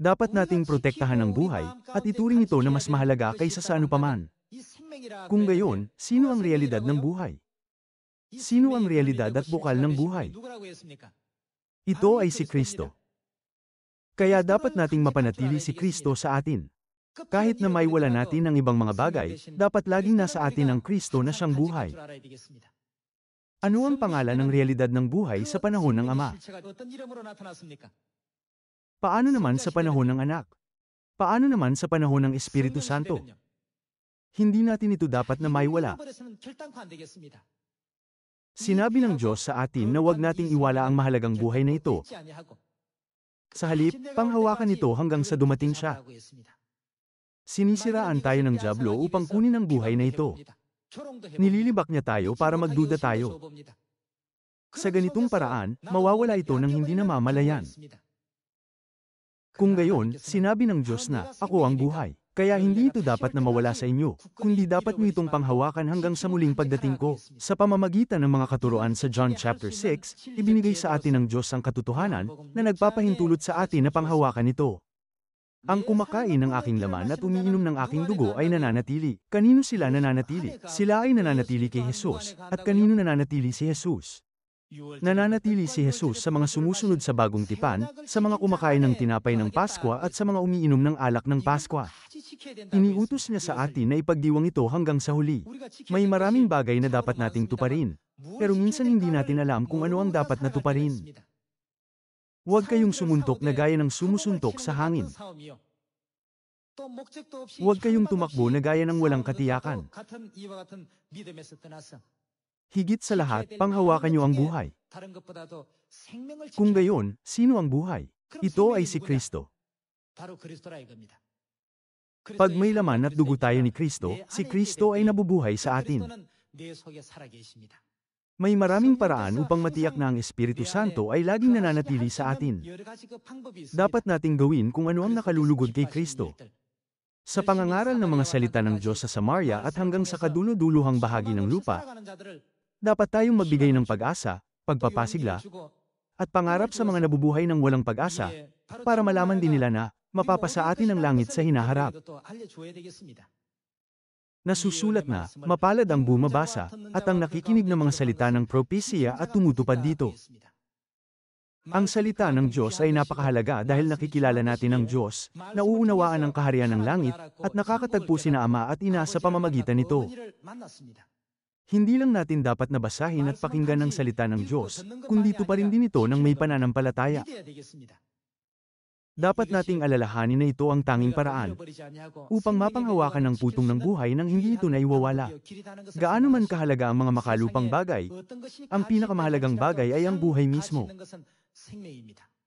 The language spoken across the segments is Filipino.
Dapat nating protektahan ang buhay, at ituring ito na mas mahalaga kaysa sa anupaman. Kung gayon, sino ang realidad ng buhay? Sino ang realidad at bukal ng buhay? Ito ay si Kristo. Kaya dapat nating mapanatili si Kristo sa atin. Kahit na maiwala natin ang ibang mga bagay, dapat laging nasa atin ang Kristo na siyang buhay. Ano ang pangalan ng realidad ng buhay sa panahon ng Ama? Paano naman sa panahon ng Anak? Paano naman sa panahon ng Espiritu Santo? Hindi natin ito dapat na maiwala. Sinabi ng Diyos sa atin na huwag nating iwala ang mahalagang buhay na ito. Sa halip, panghawakan ito hanggang sa dumating siya. Sinisiraan tayo ng dyablo upang kunin ang buhay na ito. Nililibak niya tayo para magduda tayo. Sa ganitong paraan, mawawala ito ng hindi namamalayan. Kung gayon, sinabi ng Diyos na, "Ako ang buhay." Kaya hindi ito dapat na mawala sa inyo, kundi dapat mo itong panghawakan hanggang sa muling pagdating ko. Sa pamamagitan ng mga katuruan sa John chapter 6, ibinigay sa atin ng Diyos ang katotohanan na nagpapahintulot sa atin na panghawakan ito. Ang kumakain ng aking laman at umiinom ng aking dugo ay nananatili. Kanino sila nananatili? Sila ay nananatili kay Jesus. At kanino nananatili si Jesus? Nananatili si Jesus sa mga sumusunod sa bagong tipan, sa mga kumakain ng tinapay ng Paskwa at sa mga umiinom ng alak ng Paskwa. Iniutos niya sa atin na ipagdiwang ito hanggang sa huli. May maraming bagay na dapat nating tuparin, pero minsan hindi natin alam kung ano ang dapat na tuparin. Huwag kayong sumuntok na gaya ng sumusuntok sa hangin. Huwag kayong tumakbo na gaya ng walang katiyakan. Higit sa lahat, panghawakan niyo ang buhay. Kung gayon, sino ang buhay? Ito ay si Kristo. Pag may laman at dugo tayo ni Kristo, si Kristo ay nabubuhay sa atin. May maraming paraan upang matiyak na ang Espiritu Santo ay laging nananatili sa atin. Dapat nating gawin kung ano ang nakalulugod kay Kristo. Sa pangangaral ng mga salita ng Diyos sa Samaria at hanggang sa kadulo-duluhang bahagi ng lupa, dapat tayong magbigay ng pag-asa, pagpapasigla, at pangarap sa mga nabubuhay ng walang pag-asa, para malaman din nila na, mapapasa atin ang langit sa hinaharap. Nasusulat na, mapalad ang bumabasa, at ang nakikinig ng mga salita ng propesya at tumutupad dito. Ang salita ng Diyos ay napakahalaga dahil nakikilala natin ang Diyos, nauunawaan ang kaharian ng langit, at nakakatagpo sina Ama at Ina sa pamamagitan nito. Hindi lang natin dapat nabasahin at pakinggan ang salita ng Diyos, kundi tuparin din ito ng may pananampalataya. Dapat nating alalahanin na ito ang tanging paraan upang mapanghawakan ang putong ng buhay nang hindi ito naiwawala. Gaano man kahalaga ang mga makalupang bagay, ang pinakamahalagang bagay ay ang buhay mismo.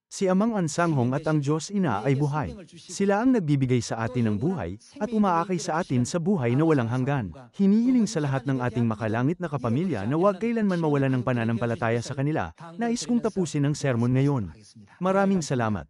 Si Amang Ansanghong at ang Diyos Ina ay buhay. Sila ang nagbibigay sa atin ng buhay, at umaakay sa atin sa buhay na walang hanggan. Hinihiling sa lahat ng ating makalangit na kapamilya na huwag kailanman mawalan ng pananampalataya sa kanila. Nais kong tapusin ang sermon ngayon. Maraming salamat.